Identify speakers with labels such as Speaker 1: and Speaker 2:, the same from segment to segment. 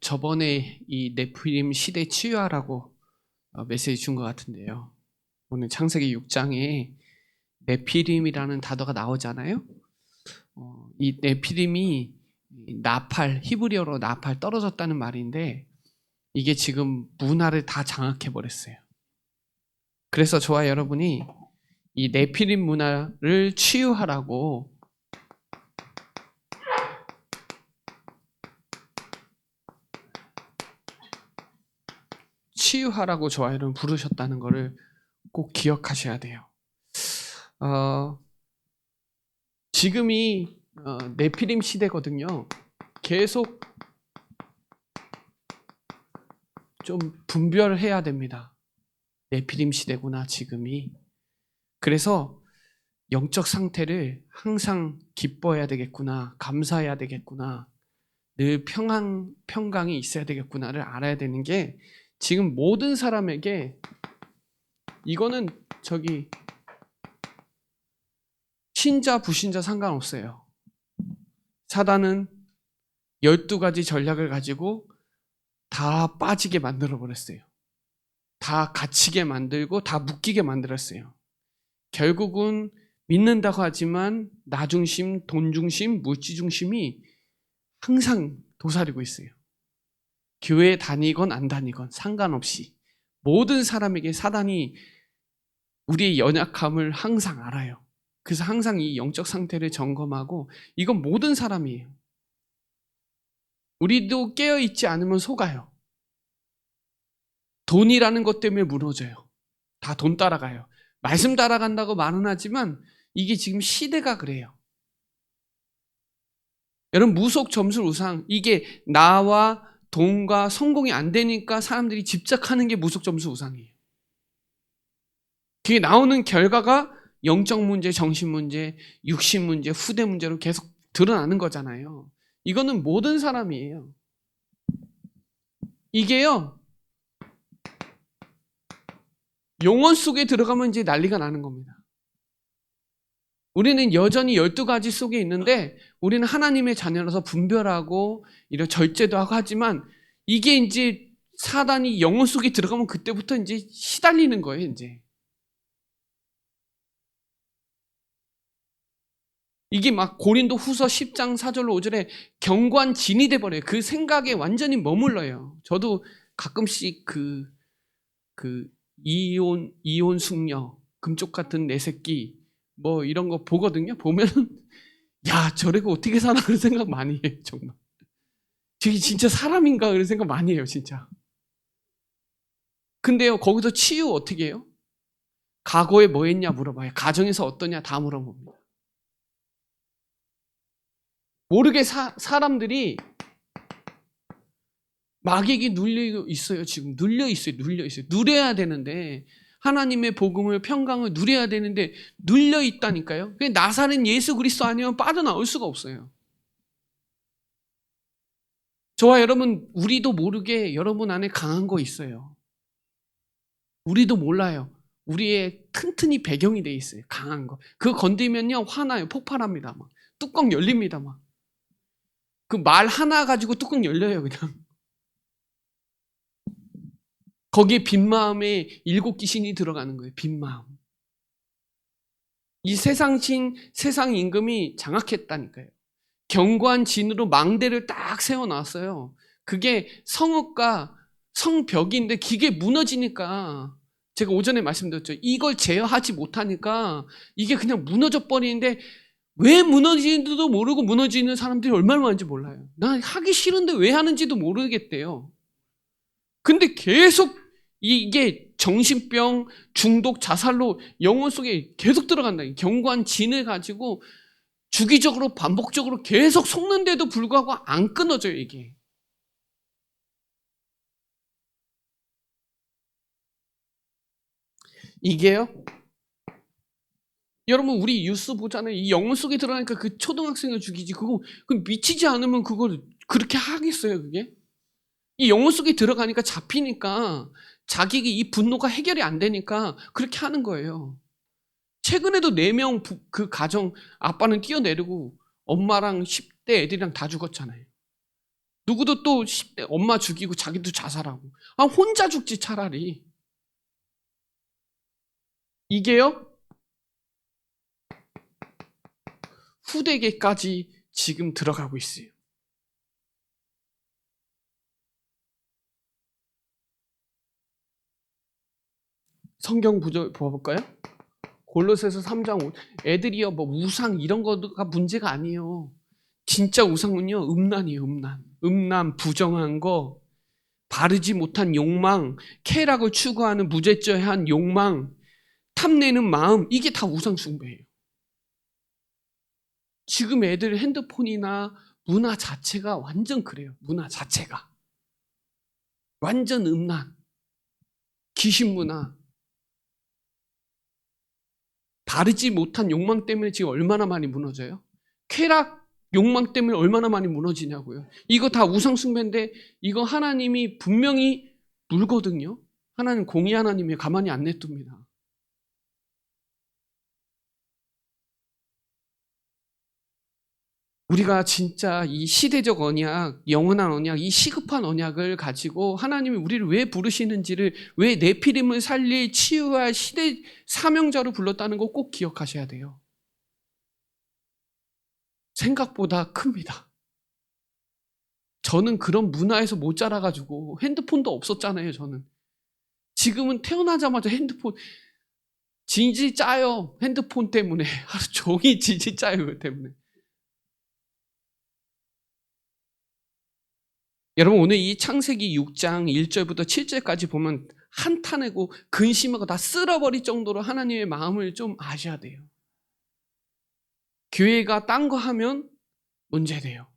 Speaker 1: 저번에 이 네피림 시대 치유하라고 메시지 준 것 같은데요. 오늘 창세기 6장에 네피림이라는 단어가 나오잖아요. 이 네피림이 나팔, 히브리어로 나팔 떨어졌다는 말인데 이게 지금 문화를 다 장악해 버렸어요. 그래서 저와 여러분이 이 네피림 문화를 치유하라고 저와 여러분 부르셨다는 것을 꼭 기억하셔야 돼요. 지금이 네피림 시대거든요. 계속 좀 분별해야 됩니다. 네피림 시대구나 지금이. 그래서 영적 상태를 항상 기뻐해야 되겠구나, 감사해야 되겠구나, 늘 평강이 있어야 되겠구나를 알아야 되는 게 지금 모든 사람에게 이거는 신자 불신자 상관없어요. 사단은 12가지 전략을 가지고 다 빠지게 만들어버렸어요. 다 갇히게 만들고 다 묶이게 만들었어요. 결국은 믿는다고 하지만 나 중심, 돈 중심, 물질 중심이 항상 도사리고 있어요. 교회 다니건 안 다니건 상관없이 모든 사람에게 사단이 우리의 연약함을 항상 알아요. 그래서 항상 이 영적 상태를 점검하고 이건 모든 사람이에요. 우리도 깨어있지 않으면 속아요. 돈이라는 것 때문에 무너져요. 다 돈 따라가요. 말씀 따라간다고 말은 하지만 이게 지금 시대가 그래요. 여러분 무속 점술 우상 이게 나와 돈과 성공이 안 되니까 사람들이 집착하는 게 무속 점술 우상이에요. 그게 나오는 결과가 영적 문제, 정신 문제, 육신 문제, 후대 문제로 계속 드러나는 거잖아요. 이거는 모든 사람이에요. 이게요 영혼 속에 들어가면 이제 난리가 나는 겁니다. 우리는 여전히 12가지 속에 있는데 우리는 하나님의 자녀라서 분별하고 이런 절제도 하고 하지만 이게 이제 사단이 영혼 속에 들어가면 그때부터 이제 시달리는 거예요, 이제. 이게 막 고린도 후서 10장 4절로 5절에 경관진이 돼버려요. 그 생각에 완전히 머물러요. 저도 가끔씩 이혼 숙녀, 금쪽 같은 내 새끼 뭐 이런 거 보거든요. 보면은 야 저래가 어떻게 사나 그런 생각 많이 해요. 정말 저게 진짜 사람인가 그런 생각 많이 해요. 진짜. 근데요 거기서 치유 어떻게 해요? 과거에 뭐 했냐 물어봐요. 가정에서 어떠냐 다 물어봅니다. 모르게 사람들이 마귀에게 눌려 있어요. 지금 눌려 있어요. 누려야 되는데 하나님의 복음을 평강을 누려야 되는데 눌려 있다니까요. 나사렛 예수 그리스도 아니면 빠져나올 수가 없어요. 저와 여러분 우리도 모르게 여러분 안에 강한 거 있어요. 우리도 몰라요. 우리의 튼튼히 배경이 돼 있어요. 강한 거. 그거 건드리면요 화나요. 폭발합니다. 막 뚜껑 열립니다. 막 그 말 하나 가지고 뚜껑 열려요. 그냥. 거기에 빈 마음에 7 귀신이 들어가는 거예요. 빈 마음. 이 세상 임금이 장악했다니까요. 경관진으로 망대를 딱 세워놨어요. 그게 성읍과 성벽인데 그게 무너지니까 제가 오전에 말씀드렸죠. 이걸 제어하지 못하니까 이게 그냥 무너져 버리는데 왜 무너지는지도 모르고 무너지는 사람들이 얼마나 많은지 몰라요. 난 하기 싫은데 왜 하는지도 모르겠대요. 근데 계속 이게 정신병, 중독, 자살로 영혼 속에 계속 들어간다. 경관진을 가지고 주기적으로 반복적으로 계속 속는데도 불구하고 안 끊어져요, 이게. 이게요. 여러분 우리 뉴스 보잖아요. 이 영혼 속에 들어가니까 그 초등학생을 죽이지. 그거 미치지 않으면 그걸 그렇게 하겠어요, 그게? 이 영혼 속에 들어가니까 잡히니까 자기가 이 분노가 해결이 안 되니까 그렇게 하는 거예요. 최근에도 4명 그 가정 아빠는 뛰어내리고 엄마랑 10대 애들이랑 다 죽었잖아요. 누구도 또 10대 엄마 죽이고 자기도 자살하고. 아, 혼자 죽지 차라리. 이게요, 후대계까지 지금 들어가고 있어요. 성경 구절 봐볼까요? 골로새서 3장 5. 애들이요, 뭐 우상 이런 거가 문제가 아니에요. 진짜 우상은요, 음란이에요, 음란. 음란, 부정한 거, 바르지 못한 욕망, 쾌락을 추구하는 무제재한 욕망, 탐내는 마음, 이게 다 우상 숭배예요. 지금 애들 핸드폰이나 문화 자체가 완전 그래요. 문화 자체가. 완전 음란, 귀신 문화. 바르지 못한 욕망 때문에 지금 얼마나 많이 무너져요? 쾌락, 욕망 때문에 얼마나 많이 무너지냐고요. 이거 다 우상 숭배인데 이거 하나님이 분명히 물거든요. 하나님 공의 하나님이 가만히 안 냅둡니다. 우리가 진짜 이 시대적 언약, 영원한 언약, 이 시급한 언약을 가지고 하나님이 우리를 왜 부르시는지를, 왜 네피림을 살릴 치유할 시대 사명자로 불렀다는 거 꼭 기억하셔야 돼요. 생각보다 큽니다. 저는 그런 문화에서 못 자라가지고 핸드폰도 없었잖아요, 저는. 지금은 태어나자마자 핸드폰, 지지 짜요. 핸드폰 때문에. 하루 종일 지지 짜요, 그것 때문에. 여러분, 오늘 이 창세기 6장 1절부터 7절까지 보면 한탄하고 근심하고 다 쓸어버릴 정도로 하나님의 마음을 좀 아셔야 돼요. 교회가 딴 거 하면 문제돼요.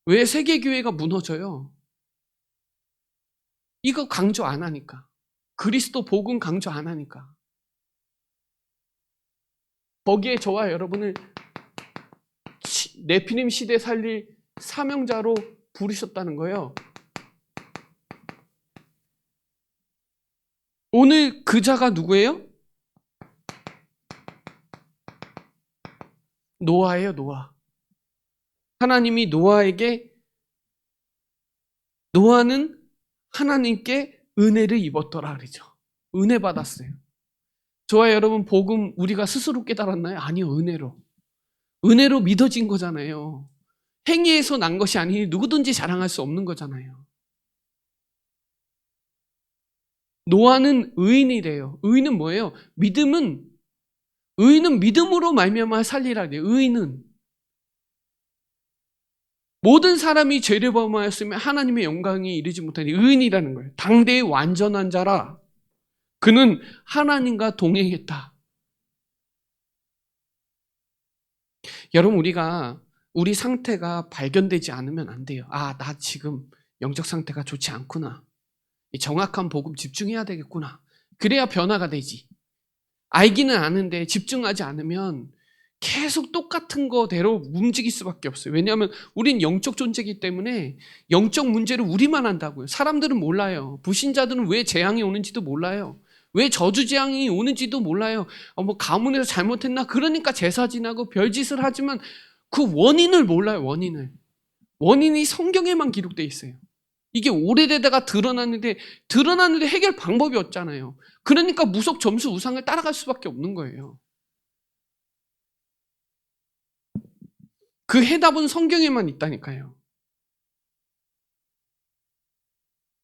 Speaker 1: 왜 세계교회가 무너져요? 이거 강조 안 하니까. 그리스도 복음 강조 안 하니까. 거기에 저와 여러분을 네피림 시대 살릴 사명자로 부르셨다는 거예요. 오늘 그 자가 누구예요? 노아예요, 노아. 하나님이 노아는 하나님께 은혜를 입었더라 그러죠. 은혜 받았어요. 저와 여러분 복음 우리가 스스로 깨달았나요? 아니요, 은혜로. 은혜로 믿어진 거잖아요. 행위에서 난 것이 아니니 누구든지 자랑할 수 없는 거잖아요. 노아는 의인이래요. 의인은 뭐예요? 의인은 믿음으로 말미암아 살리라 그래요. 의인은 모든 사람이 죄를 범하였으면 하나님의 영광이 이르지 못하니 의인이라는 거예요. 당대의 완전한 자라. 그는 하나님과 동행했다. 여러분, 우리 상태가 발견되지 않으면 안 돼요. 아, 나 지금 영적 상태가 좋지 않구나. 정확한 복음 집중해야 되겠구나. 그래야 변화가 되지. 알기는 아는데 집중하지 않으면 계속 똑같은 거대로 움직일 수밖에 없어요. 왜냐하면 우린 영적 존재이기 때문에 영적 문제를 우리만 안다고요. 사람들은 몰라요. 불신자들은 왜 재앙이 오는지도 몰라요. 왜 저주재앙이 오는지도 몰라요. 뭐 가문에서 잘못했나? 그러니까 제사 지나고 별짓을 하지만 그 원인을 몰라요. 원인이 성경에만 기록되어 있어요. 이게 오래되다가 드러났는데 해결 방법이 없잖아요. 그러니까 무속 점수 우상을 따라갈 수밖에 없는 거예요. 그 해답은 성경에만 있다니까요.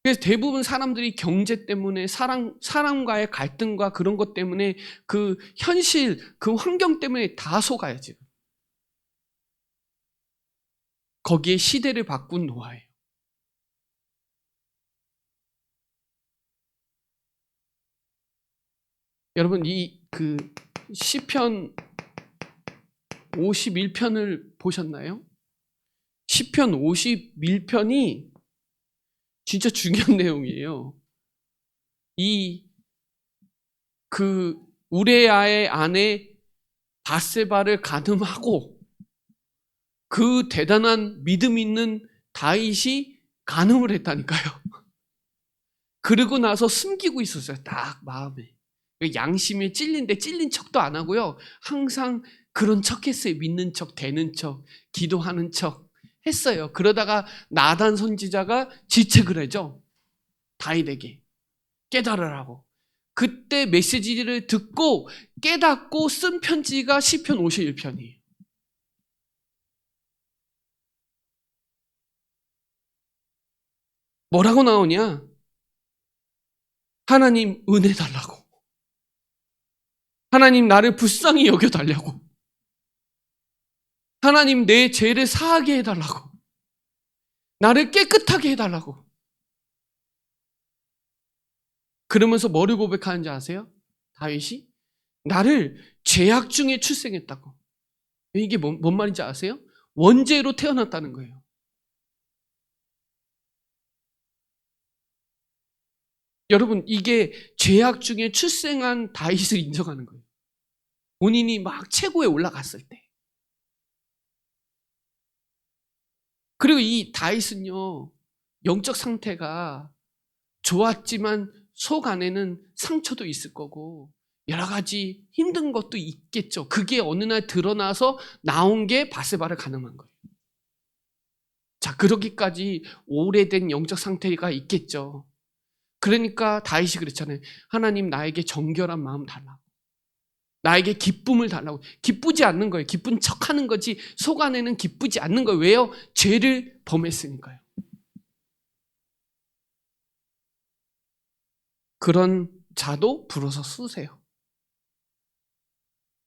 Speaker 1: 그래서 대부분 사람들이 경제 때문에 사람과의 갈등과 그런 것 때문에 그 현실, 그 환경 때문에 다 속아요, 지금. 거기에 시대를 바꾼 노아예요. 여러분, 그 시편 51편을 보셨나요? 시편 51편이 진짜 중요한 내용이에요. 그 우레아의 아내 바세바를 간음하고 그 대단한 믿음 있는 다윗이 간음을 했다니까요. 그러고 나서 숨기고 있었어요. 딱 마음에. 양심에 찔린 척도 안 하고요. 항상 그런 척 했어요. 믿는 척, 되는 척, 기도하는 척, 했어요. 그러다가 나단 선지자가 질책을 하죠. 다윗에게 깨달으라고. 그때 메시지를 듣고 깨닫고 쓴 편지가 시편 51편이에요. 뭐라고 나오냐? 하나님 은혜 달라고. 하나님 나를 불쌍히 여겨달라고. 하나님 내 죄를 사하게 해달라고. 나를 깨끗하게 해달라고. 그러면서 뭐를 고백하는지 아세요? 다윗이? 나를 죄악 중에 출생했다고. 이게 뭔 말인지 아세요? 원죄로 태어났다는 거예요. 여러분, 이게 죄악 중에 출생한 다윗을 인정하는 거예요. 본인이 막 최고에 올라갔을 때. 그리고 이 다윗은요, 영적 상태가 좋았지만 속 안에는 상처도 있을 거고 여러 가지 힘든 것도 있겠죠. 그게 어느 날 드러나서 나온 게 바세바를 가늠한 거예요. 자, 그러기까지 오래된 영적 상태가 있겠죠. 그러니까 다윗이 그랬잖아요. 하나님 나에게 정결한 마음 달라고. 나에게 기쁨을 달라고. 기쁘지 않는 거예요. 기쁜 척하는 거지 속 안에는 기쁘지 않는 거예요. 왜요? 죄를 범했으니까요. 그런 자도 불어서 쓰세요.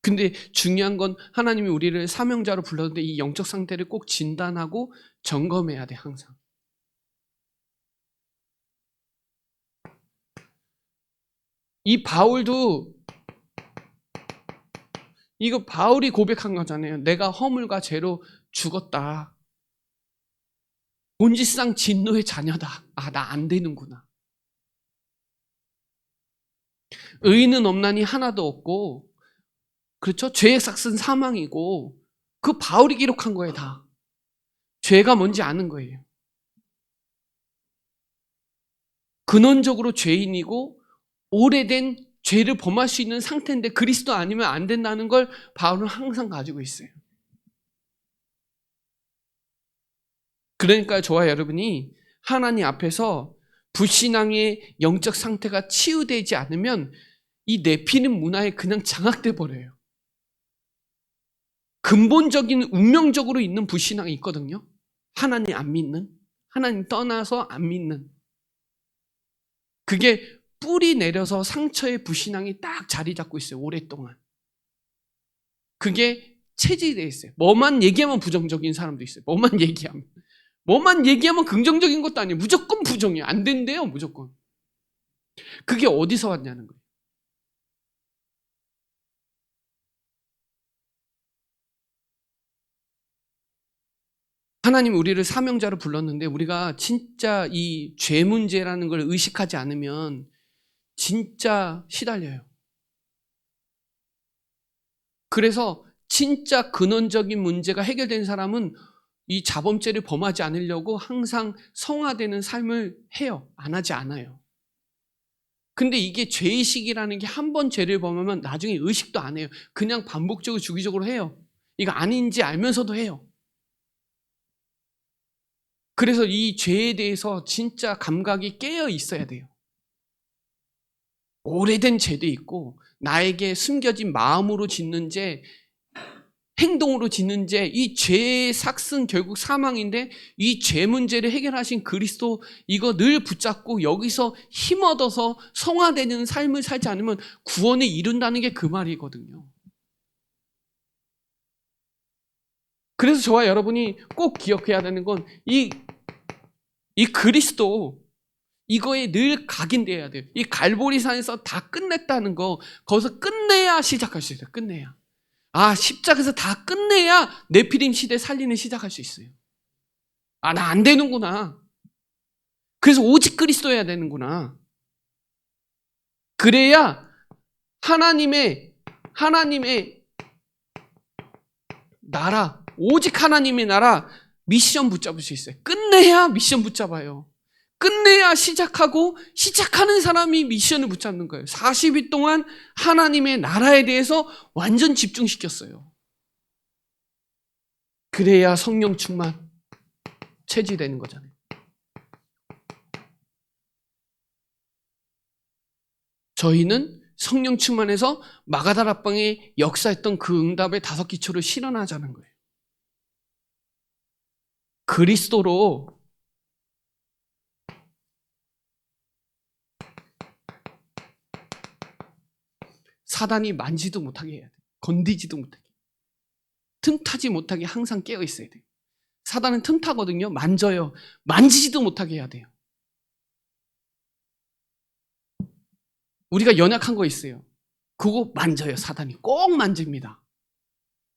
Speaker 1: 근데 중요한 건 하나님이 우리를 사명자로 불렀는데 이 영적 상태를 꼭 진단하고 점검해야 돼, 항상. 이 바울도 이거 바울이 고백한 거잖아요. 내가 허물과 죄로 죽었다. 본질상 진노의 자녀다. 아, 나 안 되는구나. 의인은 없나니 하나도 없고, 그렇죠? 죄의 삭은 사망이고, 그 바울이 기록한 거예요, 다. 죄가 뭔지 아는 거예요. 근원적으로 죄인이고 오래된 죄를 범할 수 있는 상태인데 그리스도 아니면 안 된다는 걸 바울은 항상 가지고 있어요. 그러니까 저와 여러분이 하나님 앞에서 불신앙의 영적 상태가 치유되지 않으면 이 네피림 문화에 그냥 장악돼 버려요. 근본적인 운명적으로 있는 불신앙이 있거든요. 하나님 안 믿는, 하나님 떠나서 안 믿는. 그게 뿌리 내려서 상처의 불신앙이 딱 자리 잡고 있어요. 오랫동안. 그게 체질되어 있어요. 뭐만 얘기하면 부정적인 사람도 있어요. 뭐만 얘기하면 긍정적인 것도 아니에요. 무조건 부정이에요. 안 된대요. 무조건. 그게 어디서 왔냐는 거예요. 하나님 우리를 사명자로 불렀는데 우리가 진짜 이 죄 문제라는 걸 의식하지 않으면 진짜 시달려요. 그래서 진짜 근원적인 문제가 해결된 사람은 이 자범죄를 범하지 않으려고 항상 성화되는 삶을 해요. 안 하지 않아요. 근데 이게 죄의식이라는 게 한 번 죄를 범하면 나중에 의식도 안 해요. 그냥 반복적으로 주기적으로 해요. 이거 아닌지 알면서도 해요. 그래서 이 죄에 대해서 진짜 감각이 깨어 있어야 돼요. 오래된 죄도 있고 나에게 숨겨진 마음으로 짓는 죄, 행동으로 짓는 죄, 이 죄의 삭은 결국 사망인데 이 죄 문제를 해결하신 그리스도 이거 늘 붙잡고 여기서 힘 얻어서 성화되는 삶을 살지 않으면 구원을 이룬다는 게 그 말이거든요. 그래서 저와 여러분이 꼭 기억해야 되는 건 이 그리스도 이거에 늘 각인돼야 돼요. 이 갈보리산에서 다 끝냈다는 거 거기서 끝내야 시작할 수 있어요. 끝내야. 아, 십자가에서 다 끝내야 네피림 시대 살리는 시작할 수 있어요. 아, 나 안 되는구나. 그래서 오직 그리스도여야 되는구나. 그래야 하나님의 나라, 오직 하나님의 나라 미션 붙잡을 수 있어요. 끝내야 미션 붙잡아요. 끝내야 시작하고 시작하는 사람이 미션을 붙잡는 거예요. 40일 동안 하나님의 나라에 대해서 완전 집중시켰어요. 그래야 성령 충만, 체질되는 거잖아요. 저희는 성령 충만해서 마가다락방에 역사했던 그 응답의 5기초를 실현하자는 거예요. 그리스도로 사단이 만지도 못하게 해야 돼요. 건드지도 못하게. 틈타지 못하게 항상 깨어 있어야 돼요. 사단은 틈타거든요. 만져요. 만지지도 못하게 해야 돼요. 우리가 연약한 거 있어요. 그거 만져요. 사단이 꼭 만집니다.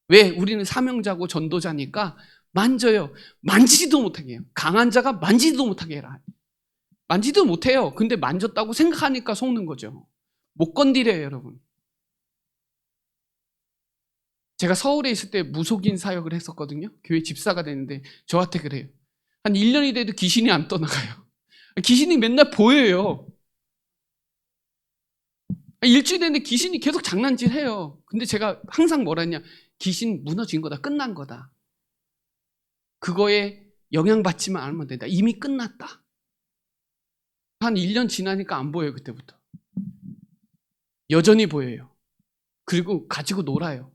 Speaker 1: 왜? 우리는 사명자고 전도자니까 만져요. 만지지도 못하게 해요. 강한 자가 만지지도 못하게 해라. 만지도 못해요. 근데 만졌다고 생각하니까 속는 거죠. 못 건드려요, 여러분. 제가 서울에 있을 때 무속인 사역을 했었거든요. 교회 집사가 됐는데 저한테 그래요. 한 1년이 돼도 귀신이 안 떠나가요. 귀신이 맨날 보여요. 일주일 됐는데 귀신이 계속 장난질해요. 근데 제가 항상 뭐라 했냐. 귀신 무너진 거다. 끝난 거다. 그거에 영향받지만 않으면 된다. 이미 끝났다. 한 1년 지나니까 안 보여요. 그때부터. 여전히 보여요. 그리고 가지고 놀아요.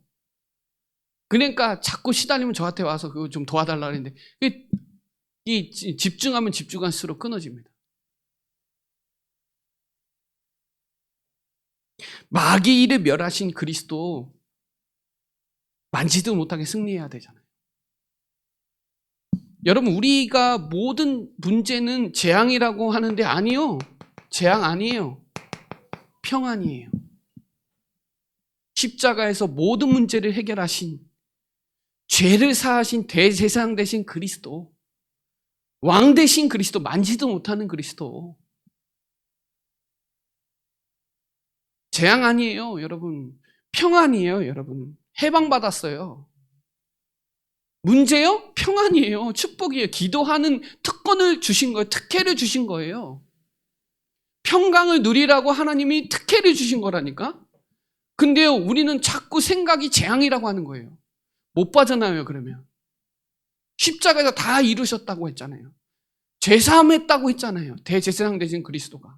Speaker 1: 그러니까 자꾸 시달리면 저한테 와서 그거 좀 도와달라 그랬는데 이 집중하면 집중할수록 끊어집니다. 마귀의 일을 멸하신 그리스도 만지도 못하게 승리해야 되잖아요. 여러분, 우리가 모든 문제는 재앙이라고 하는데 아니요. 재앙 아니에요. 평안이에요. 십자가에서 모든 문제를 해결하신, 죄를 사하신 대제사장 되신 그리스도, 왕 되신 그리스도, 만지도 못하는 그리스도. 재앙 아니에요, 여러분. 평안이에요, 여러분. 해방받았어요. 문제요? 평안이에요. 축복이에요. 기도하는 특권을 주신 거예요. 특혜를 주신 거예요. 평강을 누리라고 하나님이 특혜를 주신 거라니까. 근데요, 우리는 자꾸 생각이 재앙이라고 하는 거예요. 못 빠져나와요, 그러면. 십자가에서 다 이루셨다고 했잖아요. 죄사함했다고 했잖아요. 대제사장 되신 그리스도가.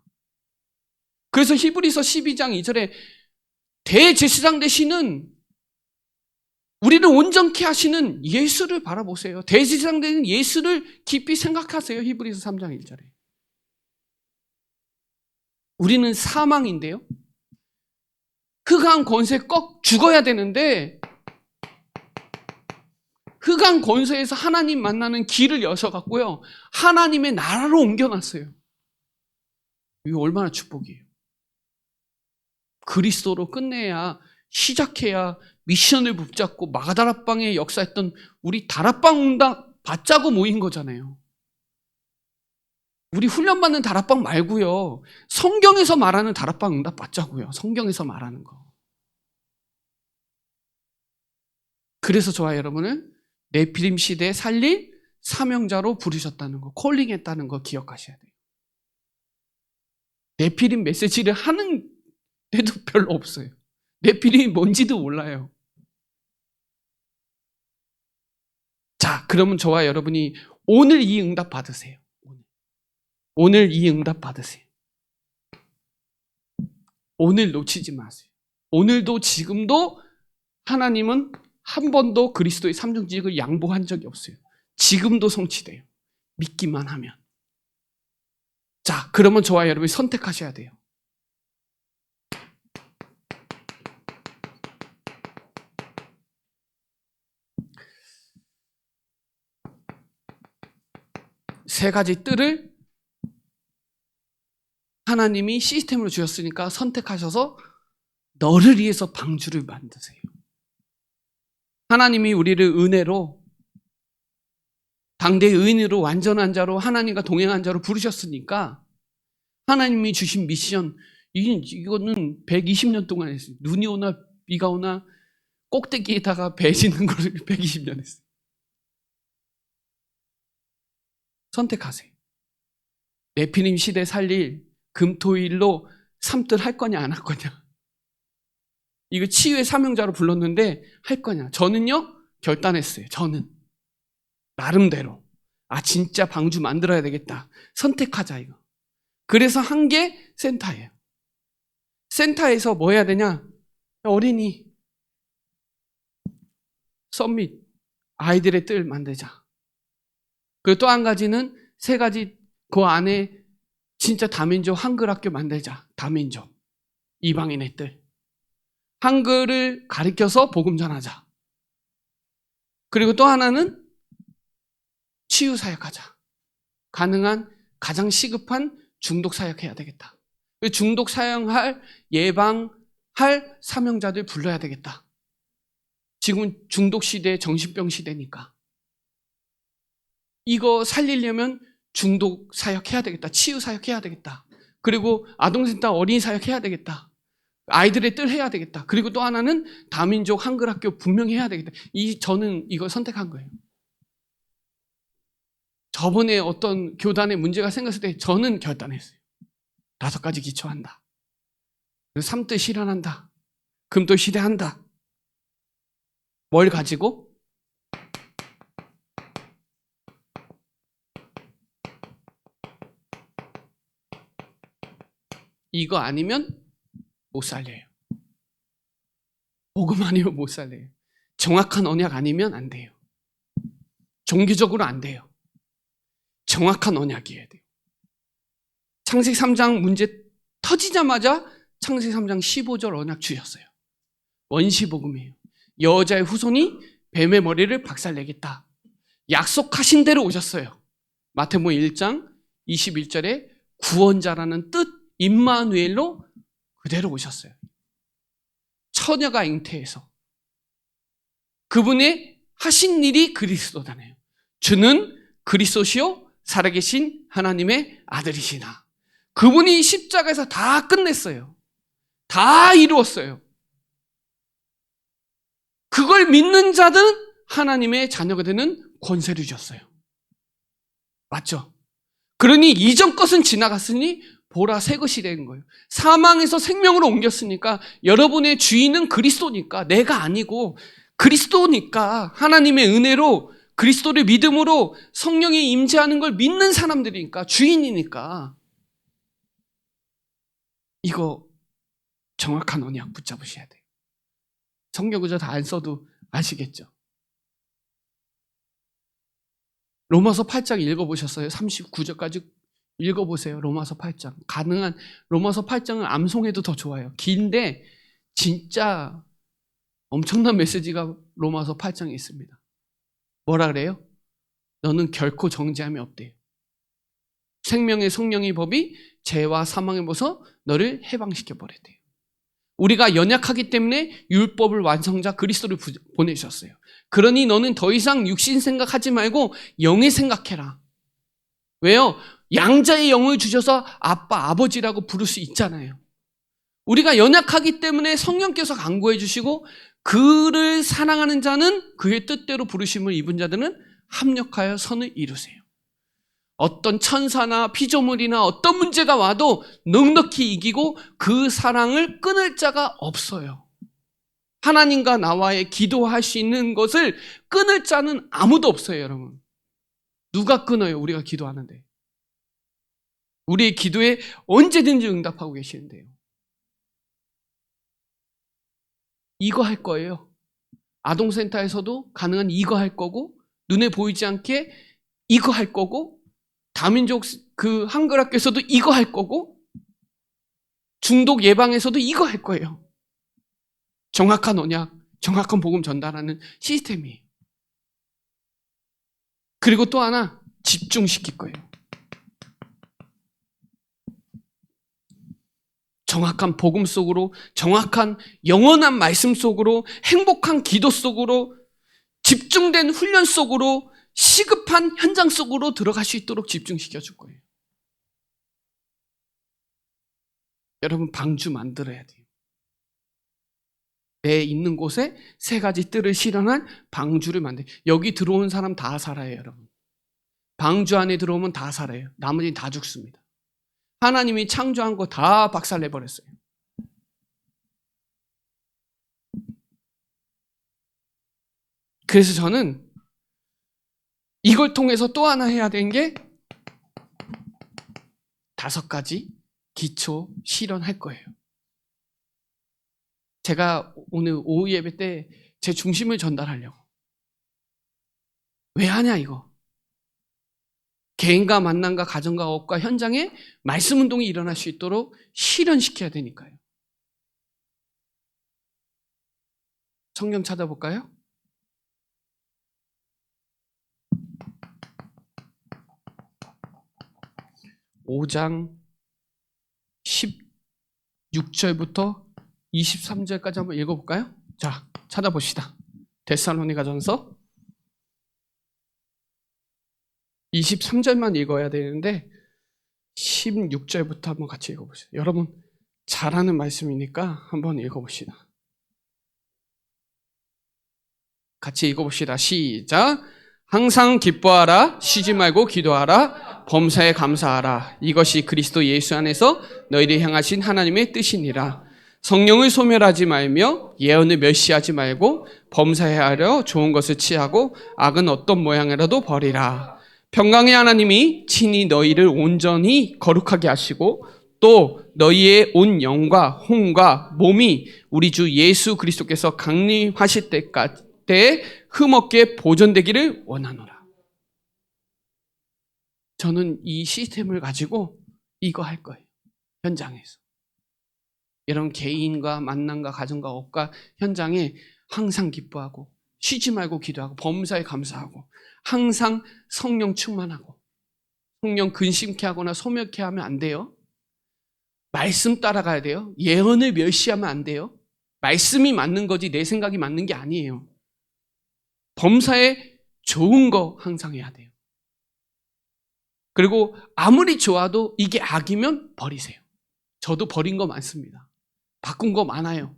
Speaker 1: 그래서 히브리서 12장 2절에 대제사장 되시는, 우리를 온전케 하시는 예수를 바라보세요. 대제사장 되는 예수를 깊이 생각하세요. 히브리서 3장 1절에. 우리는 사망인데요. 흑암 권세 꼭 죽어야 되는데 흑암 권세에서 하나님 만나는 길을 여셔갖고요. 하나님의 나라로 옮겨놨어요. 이거 얼마나 축복이에요. 그리스도로 끝내야, 시작해야 미션을 붙잡고 마가다락방에 역사했던 우리 다락방 응답 받자고 모인 거잖아요. 우리 훈련받는 다락방 말고요. 성경에서 말하는 다락방 응답 받자고요. 성경에서 말하는 거. 그래서 저와 여러분은 네피림 시대에 살릴 사명자로 부르셨다는 거, 콜링했다는 거 기억하셔야 돼요. 네피림 메시지를 하는 데도 별로 없어요. 네피림이 뭔지도 몰라요. 자, 그러면 저와 여러분이 오늘 이 응답 받으세요. 오늘 이 응답 받으세요. 오늘 놓치지 마세요. 오늘도 지금도 하나님은 한 번도 그리스도의 삼중직을 양보한 적이 없어요. 지금도 성취돼요. 믿기만 하면. 자, 그러면 저와 여러분이 선택하셔야 돼요. 세 가지 뜰을 하나님이 시스템으로 주셨으니까 선택하셔서 너를 위해서 방주를 만드세요. 하나님이 우리를 은혜로, 당대의 의인으로, 완전한 자로, 하나님과 동행한 자로 부르셨으니까 하나님이 주신 미션, 이거는 120년 동안 했어요. 눈이 오나 비가 오나 꼭대기에다가 배 짓는 걸 120년 했어요. 선택하세요. 네피림 시대 살릴 금토일로 삼뜰 할 거냐 안 할 거냐. 이거 치유의 사명자로 불렀는데 할 거냐. 저는요 결단했어요. 저는 나름대로 진짜 방주 만들어야 되겠다. 선택하자 이거. 그래서 한 게 센터예요. 센터에서 뭐 해야 되냐? 어린이 썸밋 아이들의 뜰 만들자. 그리고 또 한 가지는 세 가지 그 안에 진짜 다민족 한글 학교 만들자. 다민족 이방인의 뜰. 한글을 가르쳐서 복음 전하자. 그리고 또 하나는 치유 사역하자. 가능한 가장 시급한 중독 사역해야 되겠다. 중독 사역할 예방할 사명자들 불러야 되겠다. 지금 중독 시대, 정신병 시대니까. 이거 살리려면 중독 사역해야 되겠다. 치유 사역해야 되겠다. 그리고 아동센터 어린이 사역해야 되겠다. 아이들의 뜰 해야 되겠다. 그리고 또 하나는 다민족 한글 학교 분명히 해야 되겠다. 저는 이걸 선택한 거예요. 저번에 어떤 교단에 문제가 생겼을 때 저는 결단했어요. 5가지 기초한다. 삼뜻 실현한다. 금도 시대한다. 뭘 가지고? 이거 아니면 못 살려요. 복음 아니면 못 살려요. 정확한 언약 아니면 안 돼요. 종교적으로 안 돼요. 정확한 언약이어야 돼요. 창세기 3장 문제 터지자마자 창세기 3장 15절 언약 주셨어요. 원시복음이에요. 여자의 후손이 뱀의 머리를 박살내겠다. 약속하신 대로 오셨어요. 마태복음 1장 21절에 구원자라는 뜻 임마누엘로 그대로 오셨어요. 처녀가 잉태해서 그분의 하신 일이 그리스도잖아요. 주는 그리스도시요 살아계신 하나님의 아들이시나. 그분이 십자가에서 다 끝냈어요. 다 이루었어요. 그걸 믿는 자들은 하나님의 자녀가 되는 권세를 주셨어요. 맞죠? 그러니 이전 것은 지나갔으니 보라 새 것이 되는 거예요. 사망에서 생명으로 옮겼으니까 여러분의 주인은 그리스도니까 내가 아니고 그리스도니까 하나님의 은혜로 그리스도를 믿음으로 성령이 임재하는 걸 믿는 사람들이니까 주인이니까 이거 정확한 언약 붙잡으셔야 돼요. 성경 구절 다 안 써도 아시겠죠? 로마서 8장 읽어보셨어요? 39절까지 읽어보세요. 로마서 8장. 가능한 로마서 8장은 암송해도 더 좋아요. 긴데 진짜 엄청난 메시지가 로마서 8장에 있습니다. 뭐라 그래요? 너는 결코 정죄함이 없대요. 생명의 성령의 법이 죄와 사망의 벗어 너를 해방시켜 버렸대요. 우리가 연약하기 때문에 율법을 완성자 그리스도를 보내주셨어요. 그러니 너는 더 이상 육신 생각하지 말고 영의 생각해라. 왜요? 양자의 영을 주셔서 아빠, 아버지라고 부를 수 있잖아요. 우리가 연약하기 때문에 성령께서 간구해 주시고 그를 사랑하는 자는 그의 뜻대로 부르심을 입은 자들은 합력하여 선을 이루세요. 어떤 천사나 피조물이나 어떤 문제가 와도 넉넉히 이기고 그 사랑을 끊을 자가 없어요. 하나님과 나와의 기도할 수 있는 것을 끊을 자는 아무도 없어요, 여러분. 누가 끊어요, 우리가 기도하는데. 우리의 기도에 언제든지 응답하고 계시는데요. 이거 할 거예요. 아동센터에서도 가능한 이거 할 거고, 눈에 보이지 않게 이거 할 거고, 다민족 그 한글 학교에서도 이거 할 거고, 중독 예방에서도 이거 할 거예요. 정확한 언약, 정확한 복음 전달하는 시스템이에요. 그리고 또 하나 집중시킬 거예요. 정확한 복음 속으로, 정확한 영원한 말씀 속으로, 행복한 기도 속으로, 집중된 훈련 속으로, 시급한 현장 속으로 들어갈 수 있도록 집중시켜 줄 거예요. 여러분, 방주 만들어야 돼요. 내 있는 곳에 3가지 뜰을 실현한 방주를 만들어요. 여기 들어온 사람 다 살아요, 여러분. 방주 안에 들어오면 다 살아요. 나머지는 다 죽습니다. 하나님이 창조한 거 다 박살내버렸어요. 그래서 저는 이걸 통해서 또 하나 해야 되는 게 5가지 기초 실현할 거예요. 제가 오늘 오후 예배 때 제 중심을 전달하려고. 왜 하냐 이거. 개인과 만남과 가정과 업과 현장에 말씀 운동이 일어날 수 있도록 실현시켜야 되니까요. 성경 찾아볼까요? (5장) 16절부터 23절까지 한번 읽어볼까요? 자, 찾아봅시다. 데살로니가전서 23절만 읽어야 되는데 16절부터 한번 같이 읽어보시죠. 여러분 잘하는 말씀이니까 한번 읽어봅시다. 같이 읽어봅시다. 시작. 항상 기뻐하라, 쉬지 말고 기도하라, 범사에 감사하라. 이것이 그리스도 예수 안에서 너희를 향하신 하나님의 뜻이니라. 성령을 소멸하지 말며 예언을 멸시하지 말고 범사에 하려 좋은 것을 취하고 악은 어떤 모양이라도 버리라. 평강의 하나님이 친히 너희를 온전히 거룩하게 하시고 또 너희의 온 영과 혼과 몸이 우리 주 예수 그리스도께서 강림하실 때에 흠없게 보존되기를 원하노라. 저는 이 시스템을 가지고 이거 할 거예요. 현장에서. 여러분 개인과 만남과 가정과 업과 현장에 항상 기뻐하고 쉬지 말고 기도하고 범사에 감사하고 항상 성령 충만하고 성령 근심케 하거나 소멸케 하면 안 돼요. 말씀 따라가야 돼요. 예언을 멸시하면 안 돼요. 말씀이 맞는 거지 내 생각이 맞는 게 아니에요. 범사에 좋은 거 항상 해야 돼요. 그리고 아무리 좋아도 이게 악이면 버리세요. 저도 버린 거 많습니다. 바꾼 거 많아요.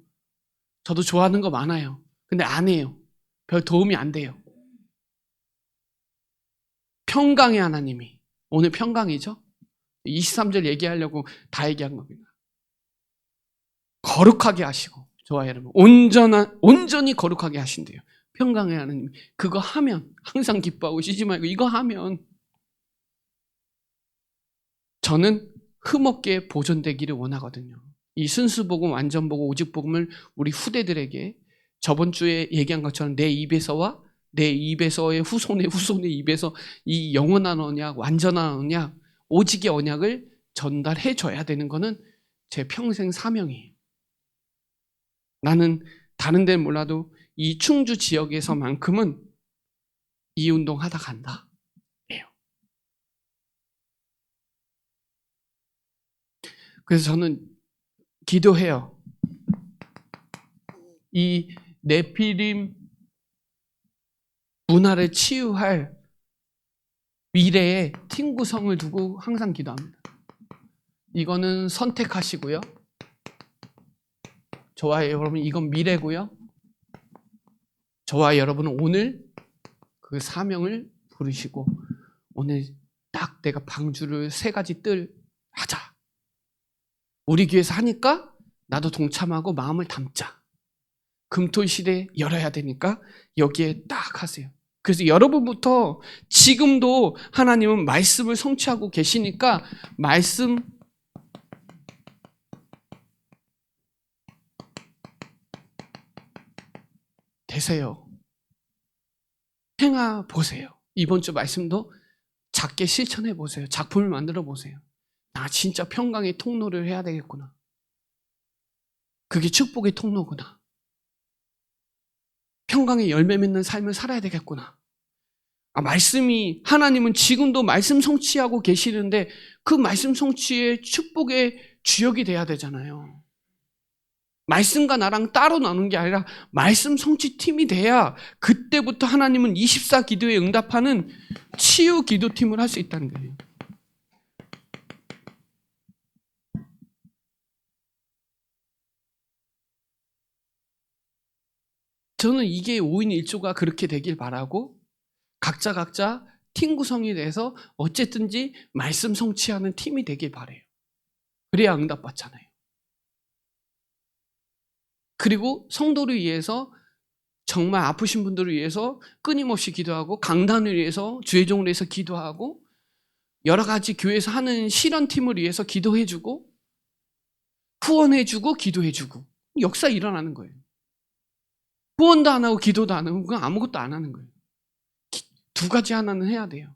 Speaker 1: 저도 좋아하는 거 많아요. 근데 안 해요. 별 도움이 안 돼요. 평강의 하나님이 오늘 평강이죠? 23절 얘기하려고 다 얘기한 겁니다. 거룩하게 하시고 좋아요 여러분. 온전히 거룩하게 하신대요. 평강의 하나님. 그거 하면 항상 기뻐하고 쉬지 말고 이거 하면 저는 흠없게 보존되기를 원하거든요. 이 순수복음, 완전복음, 오직복음을 우리 후대들에게 저번 주에 얘기한 것처럼 내 입에서와 내 입에서의 후손의 입에서 이 영원한 언약, 완전한 언약, 오직의 언약을 전달해 줘야 되는 거는 제 평생 사명이에요. 나는 다른 데는 몰라도 이 충주 지역에서만큼은 이 운동 하다 간다. 그래서 저는 기도해요. 이 네피림 문화를 치유할 미래에 팀 구성을 두고 항상 기도합니다. 이거는 선택하시고요. 저와 여러분 이건 미래고요. 저와 여러분은 오늘 그 사명을 부르시고 오늘 딱 내가 방주를 3가지 뜰 하자. 우리 교회에서 하니까 나도 동참하고 마음을 담자. 금토일 시대 열어야 되니까 여기에 딱 하세요. 그래서 여러분부터 지금도 하나님은 말씀을 성취하고 계시니까 말씀 되세요. 행하 보세요. 이번 주 말씀도 작게 실천해 보세요. 작품을 만들어 보세요. 나 진짜 평강의 통로를 해야 되겠구나. 그게 축복의 통로구나. 평강의 열매 맺는 삶을 살아야 되겠구나. 말씀이 하나님은 지금도 말씀 성취하고 계시는데 그 말씀 성취의 축복의 주역이 돼야 되잖아요. 말씀과 나랑 따로 나누는 게 아니라 말씀 성취팀이 돼야 그때부터 하나님은 24 기도에 응답하는 치유 기도팀을 할 수 있다는 거예요. 저는 이게 5인 1조가 그렇게 되길 바라고 각자 팀 구성이 돼서 어쨌든지 말씀 성취하는 팀이 되길 바라요. 그래야 응답받잖아요. 그리고 성도를 위해서 정말 아프신 분들을 위해서 끊임없이 기도하고, 강단을 위해서, 주의종을 위해서 기도하고, 여러 가지 교회에서 하는 실현팀을 위해서 기도해주고, 후원해주고, 기도해주고, 역사 일어나는 거예요. 후원도 안 하고 기도도 안 하고 그냥 아무것도 안 하는 거예요. 두 가지 하나는 해야 돼요.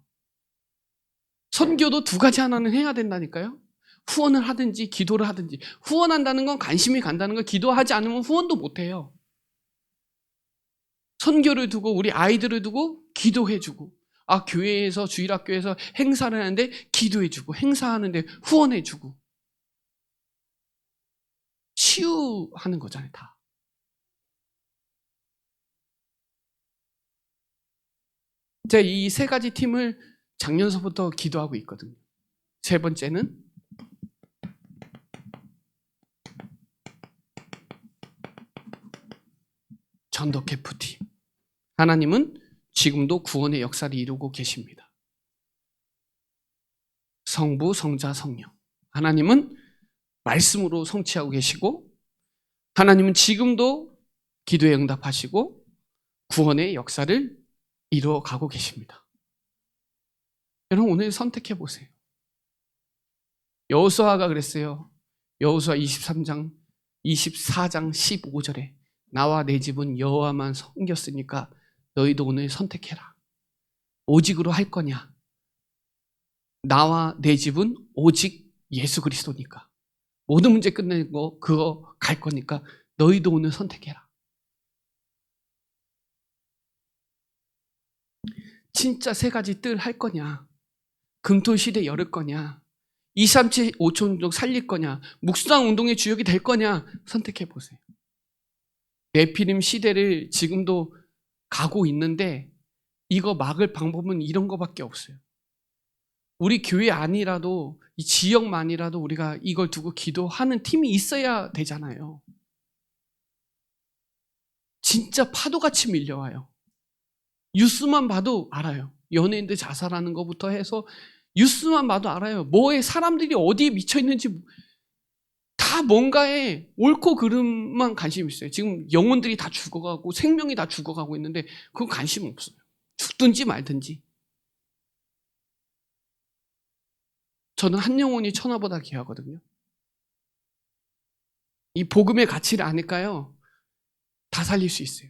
Speaker 1: 선교도 두 가지 하나는 해야 된다니까요. 후원을 하든지 기도를 하든지. 후원한다는 건 관심이 간다는 걸, 기도하지 않으면 후원도 못 해요. 선교를 두고 우리 아이들을 두고 기도해주고, 교회에서 주일학교에서 행사를 하는데 기도해주고, 행사하는데 후원해주고, 치유하는 거잖아요. 다. 제가 이 세 가지 팀을 작년서부터 기도하고 있거든요. 세 번째는 전도 캠프팀. 하나님은 지금도 구원의 역사를 이루고 계십니다. 성부, 성자, 성령. 하나님은 말씀으로 성취하고 계시고, 하나님은 지금도 기도에 응답하시고 구원의 역사를 이루어가고 계십니다. 여러분, 오늘 선택해 보세요. 여호수아가 그랬어요. 여호수아 24장 15절에 나와 내 집은 여호와만 섬겼으니까 너희도 오늘 선택해라. 오직으로 할 거냐? 나와 내 집은 오직 예수 그리스도니까. 모든 문제 끝내는 거 그거 갈 거니까 너희도 오늘 선택해라. 진짜 세 가지 뜰 할 거냐? 금토 시대 열을 거냐? 237, 5천 운동 살릴 거냐? 묵상 운동의 주역이 될 거냐? 선택해 보세요. 네피림 시대를 지금도 가고 있는데 이거 막을 방법은 이런 거밖에 없어요. 우리 교회 아니라도 이 지역만이라도 우리가 이걸 두고 기도하는 팀이 있어야 되잖아요. 진짜 파도같이 밀려와요. 뉴스만 봐도 알아요. 연예인들 자살하는 것부터 해서 뉴스만 봐도 알아요. 뭐에 사람들이 어디에 미쳐 있는지 다 뭔가에 옳고 그름만 관심 있어요. 지금 영혼들이 다 죽어가고 생명이 다 죽어가고 있는데 그건 관심 없어요. 죽든지 말든지. 저는 한 영혼이 천하보다 귀하거든요. 이 복음의 가치를 아니까요, 다 살릴 수 있어요.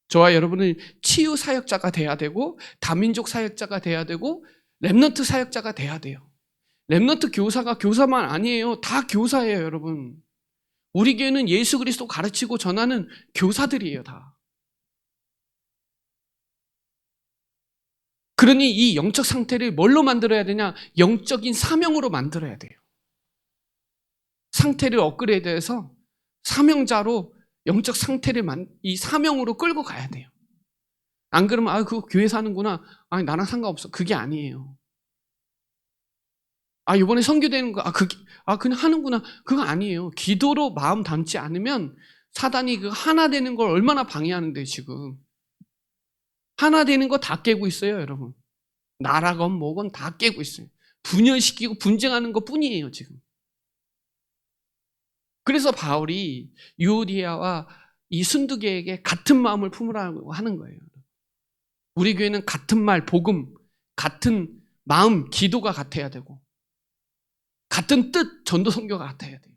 Speaker 1: 저와 여러분은 치유 사역자가 돼야 되고, 다민족 사역자가 돼야 되고, 렘넌트 사역자가 돼야 돼요. 렘넌트 교사가 교사만 아니에요. 다 교사예요, 여러분. 우리 교회는 예수 그리스도 가르치고 전하는 교사들이에요, 다. 그러니 이 영적 상태를 뭘로 만들어야 되냐? 영적인 사명으로 만들어야 돼요. 상태를 업그레이드해서 사명자로 영적 상태를 이 사명으로 끌고 가야 돼요. 안 그러면 그거 교회 사는구나. 나랑 상관없어. 그게 아니에요. 이번에 선교되는 거 그냥 하는구나. 그거 아니에요. 기도로 마음 담지 않으면 사단이 그 하나 되는 걸 얼마나 방해하는데 지금. 하나 되는 거 다 깨고 있어요, 여러분. 나라건 뭐건 다 깨고 있어요. 분열시키고 분쟁하는 것 뿐이에요, 지금. 그래서 바울이 유오디아와 이 순두계에게 같은 마음을 품으라고 하는 거예요. 우리 교회는 같은 말, 복음, 같은 마음, 기도가 같아야 되고, 같은 뜻, 전도 선교가 같아야 돼요.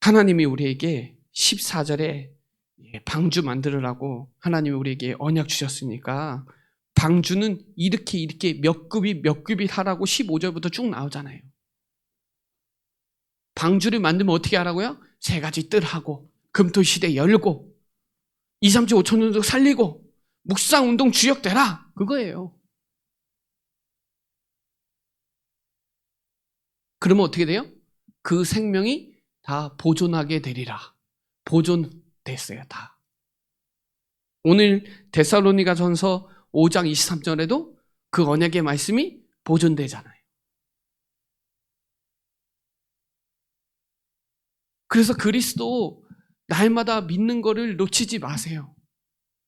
Speaker 1: 하나님이 우리에게 14절에 방주 만들으라고 하나님이 우리에게 언약 주셨으니까, 방주는 이렇게 몇 급이 하라고 15절부터 쭉 나오잖아요. 방주를 만들면 어떻게 하라고요? 세 가지 뜰하고, 금토시대 열고, 2, 3, 7, 5천 년도 살리고, 묵상운동 주역되라. 그거예요. 그러면 어떻게 돼요? 그 생명이 다 보존하게 되리라. 보존됐어요, 다. 오늘 데살로니가 전서 5장 23절에도 그 언약의 말씀이 보존되잖아요. 그래서 그리스도 날마다 믿는 거를 놓치지 마세요.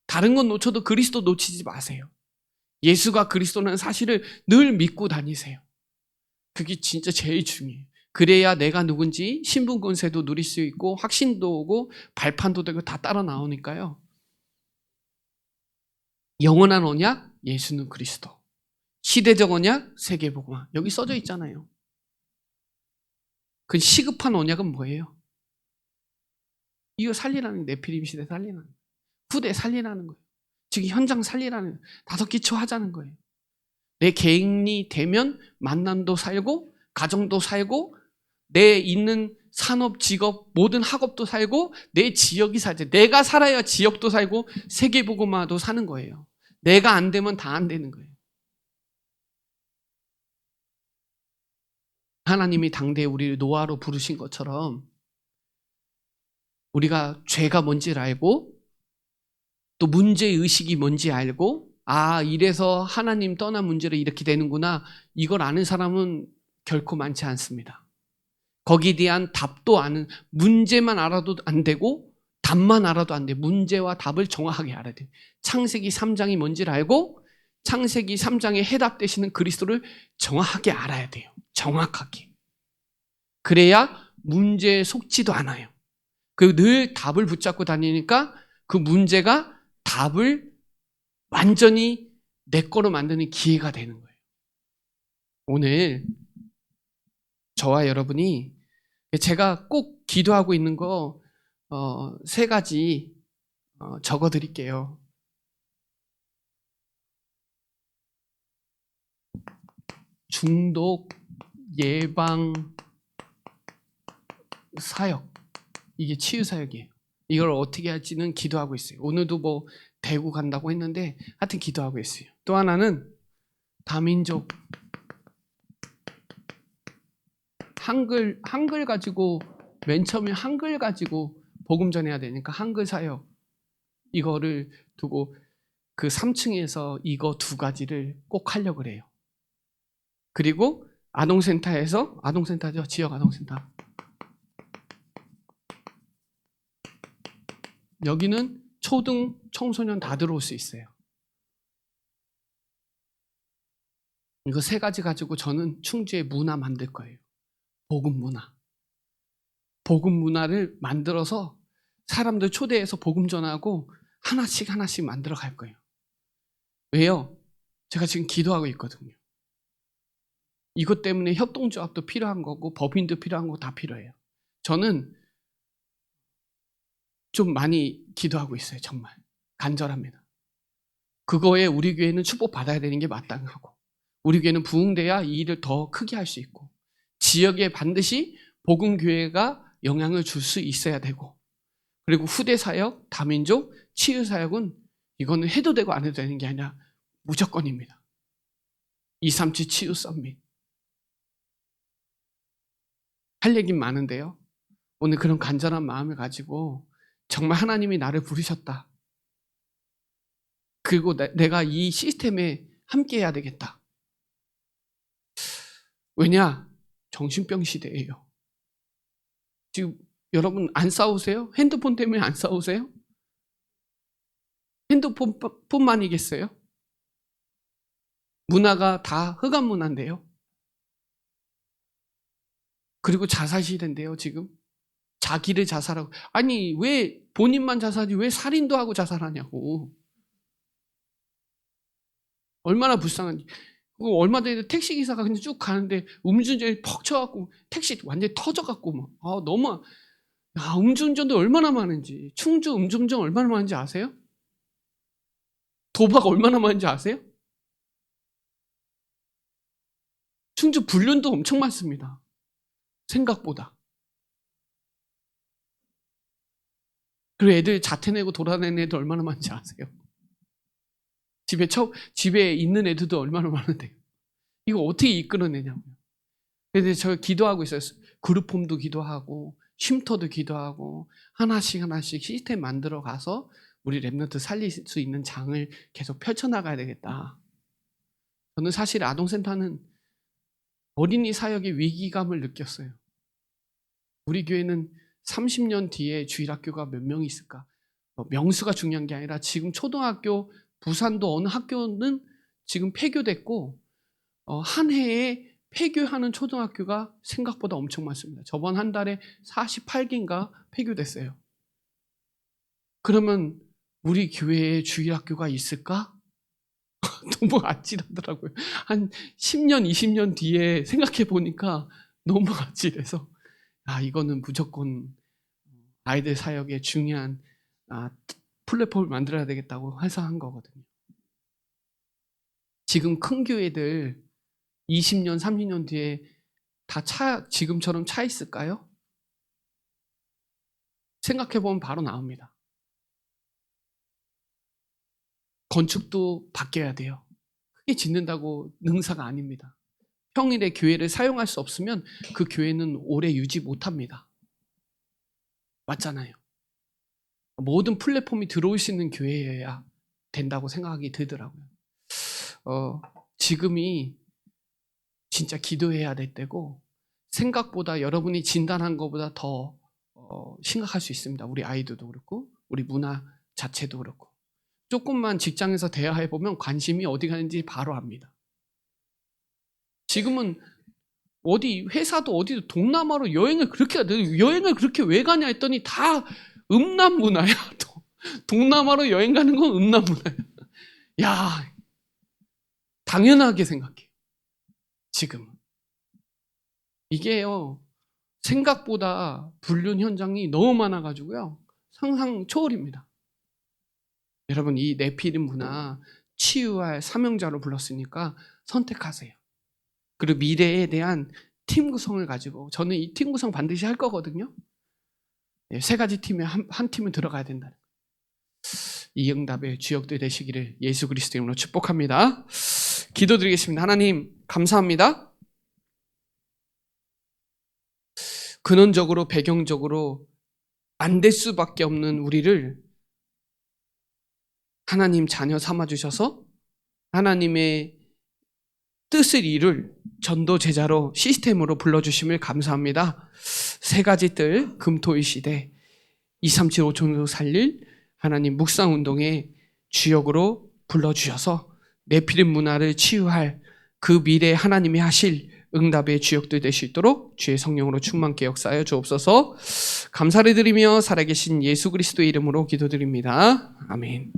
Speaker 1: 다른 건 놓쳐도 그리스도 놓치지 마세요. 예수가 그리스도라는 사실을 늘 믿고 다니세요. 그게 진짜 제일 중요해요. 그래야 내가 누군지 신분권세도 누릴 수 있고 확신도 오고 발판도 되고 다 따라 나오니까요. 영원한 언약, 예수는 그리스도. 시대적 언약, 세계복음화. 여기 써져 있잖아요. 그 시급한 언약은 뭐예요? 이거 살리라는, 네피림 시대 살리라는, 후대 살리라는 거예요. 즉 현장 살리라는 거예요. 다섯 기초 하자는 거예요. 내 개인이 되면 만남도 살고 가정도 살고 내 있는 산업, 직업, 모든 학업도 살고 내 지역이 살지. 내가 살아야 지역도 살고 세계복음화도 사는 거예요. 내가 안 되면 다 안 되는 거예요. 하나님이 당대에 우리를 노아로 부르신 것처럼 우리가 죄가 뭔지를 알고 또 문제의식이 뭔지 알고 이래서 하나님 떠난 문제로 이렇게 되는구나, 이걸 아는 사람은 결코 많지 않습니다. 거기에 대한 답도 아는, 문제만 알아도 안 되고 답만 알아도 안 돼. 문제와 답을 정확하게 알아야 돼요. 창세기 3장이 뭔지를 알고 창세기 3장에 해답되시는 그리스도를 정확하게 알아야 돼요. 정확하게. 그래야 문제에 속지도 않아요. 그리고 늘 답을 붙잡고 다니니까 그 문제가 답을 완전히 내 거로 만드는 기회가 되는 거예요. 오늘 저와 여러분이, 제가 꼭 기도하고 있는 거 3가지 적어 드릴게요. 중독 예방 사역. 이게 치유 사역이에요. 이걸 어떻게 할지는 기도하고 있어요. 오늘도 뭐 대구 간다고 했는데 하여튼 기도하고 있어요. 또 하나는 다민족 한글 가지고, 맨 처음에 한글 가지고 복음 전해야 되니까 한글 사역, 이거를 두고 그 3층에서 이거 2가지를 꼭 하려고 그래요. 그리고 아동센터에서, 아동센터죠, 지역 아동센터, 여기는 초등 청소년 다 들어올 수 있어요. 이거 3가지 가지고 저는 충주에 문화 만들 거예요. 복음 문화. 복음 문화를 만들어서 사람들 초대해서 복음 전하고 하나씩 만들어 갈 거예요. 왜요? 제가 지금 기도하고 있거든요. 이것 때문에 협동조합도 필요한 거고 법인도 필요한 거 다 필요해요. 저는 좀 많이 기도하고 있어요. 정말 간절합니다. 그거에 우리 교회는 축복받아야 되는 게 마땅하고, 우리 교회는 부흥돼야 이 일을 더 크게 할 수 있고, 지역에 반드시 복음교회가 영향을 줄 수 있어야 되고, 그리고 후대 사역, 다민족, 치유 사역은 이거는 해도 되고 안 해도 되는 게 아니라 무조건입니다. 237 치유 썸밋. 할 얘기는 많은데요. 오늘 그런 간절한 마음을 가지고 정말 하나님이 나를 부르셨다. 그리고 내가 이 시스템에 함께 해야 되겠다. 왜냐? 정신병 시대예요. 지금 여러분 안 싸우세요? 핸드폰 때문에 안 싸우세요? 핸드폰뿐만이겠어요? 문화가 다 흑암 문화인데요. 그리고 자살 시대인데요, 지금. 자기를 자살하고. 아니, 왜 본인만 자살하지 왜 살인도 하고 자살하냐고. 얼마나 불쌍한지. 얼마 전에 택시기사가 그냥 쭉 가는데 음주운전에 퍽 쳐갖고 택시 완전히 터져갖고 막. 너무. 음주운전도 얼마나 많은지. 충주 음주운전 얼마나 많은지 아세요? 도박 얼마나 많은지 아세요? 충주 불륜도 엄청 많습니다. 생각보다. 그리고 애들 자퇴내고 돌아다니는 애들 얼마나 많은지 아세요? 집에 있는 애들도 얼마나 많은데요. 이거 어떻게 이끌어내냐고요. 그래서 제가 기도하고 있어요. 그룹홈도 기도하고 쉼터도 기도하고 하나씩 시스템 만들어 가서 우리 랩런트 살릴 수 있는 장을 계속 펼쳐나가야 되겠다. 저는 사실 아동센터는 어린이 사역의 위기감을 느꼈어요. 우리 교회는 30년 뒤에 주일학교가 몇 명이 있을까? 명수가 중요한 게 아니라 지금 초등학교, 부산도 어느 학교는 지금 폐교됐고 한 해에 폐교하는 초등학교가 생각보다 엄청 많습니다. 저번 한 달에 48개인가 폐교됐어요. 그러면 우리 교회에 주일학교가 있을까? 너무 아찔하더라고요. 한 10년, 20년 뒤에 생각해 보니까 너무 아찔해서 이거는 무조건 아이들 사역에 중요한 플랫폼을 만들어야 되겠다고 해서 한 거거든요. 지금 큰 교회들 20년, 30년 뒤에 다 지금처럼 차 있을까요? 생각해보면 바로 나옵니다. 건축도 바뀌어야 돼요. 크게 짓는다고 능사가 아닙니다. 평일에 교회를 사용할 수 없으면 그 교회는 오래 유지 못합니다. 맞잖아요. 모든 플랫폼이 들어올 수 있는 교회여야 된다고 생각이 들더라고요. 지금이 진짜 기도해야 될 때고, 생각보다 여러분이 진단한 것보다 더 심각할 수 있습니다. 우리 아이들도 그렇고 우리 문화 자체도 그렇고. 조금만 직장에서 대화해보면 관심이 어디 가는지 바로 압니다. 지금은 회사도 어디도 동남아로 여행을 그렇게 왜 가냐 했더니 다 음란문화야. 동남아로 여행 가는 건 음란문화야. 야, 당연하게 생각해요. 지금은. 이게요, 생각보다 불륜 현장이 너무 많아가지고요, 상상 초월입니다. 여러분, 이 네피림 문화 치유할 사명자로 불렀으니까 선택하세요. 그리고 미래에 대한 팀 구성을 가지고, 저는 이 팀 구성 반드시 할 거거든요. 3가지 팀에 한 팀은 들어가야 된다는 거예요. 이 응답의 주역들 되시기를 예수 그리스도 이름으로 축복합니다. 기도드리겠습니다. 하나님 감사합니다. 근원적으로 배경적으로 안 될 수밖에 없는 우리를 하나님 자녀 삼아주셔서 하나님의 뜻을 이룰 전도 제자로 시스템으로 불러주심을 감사합니다. 3가지 뜰 금토일 시대 237 5천도 살릴 하나님 묵상운동의 주역으로 불러주셔서 네피림 문화를 치유할 그 미래 하나님이 하실 응답의 주역들 될 수 있도록 주의 성령으로 충만케 역사하여 주옵소서. 감사를 드리며 살아계신 예수 그리스도의 이름으로 기도드립니다. 아멘.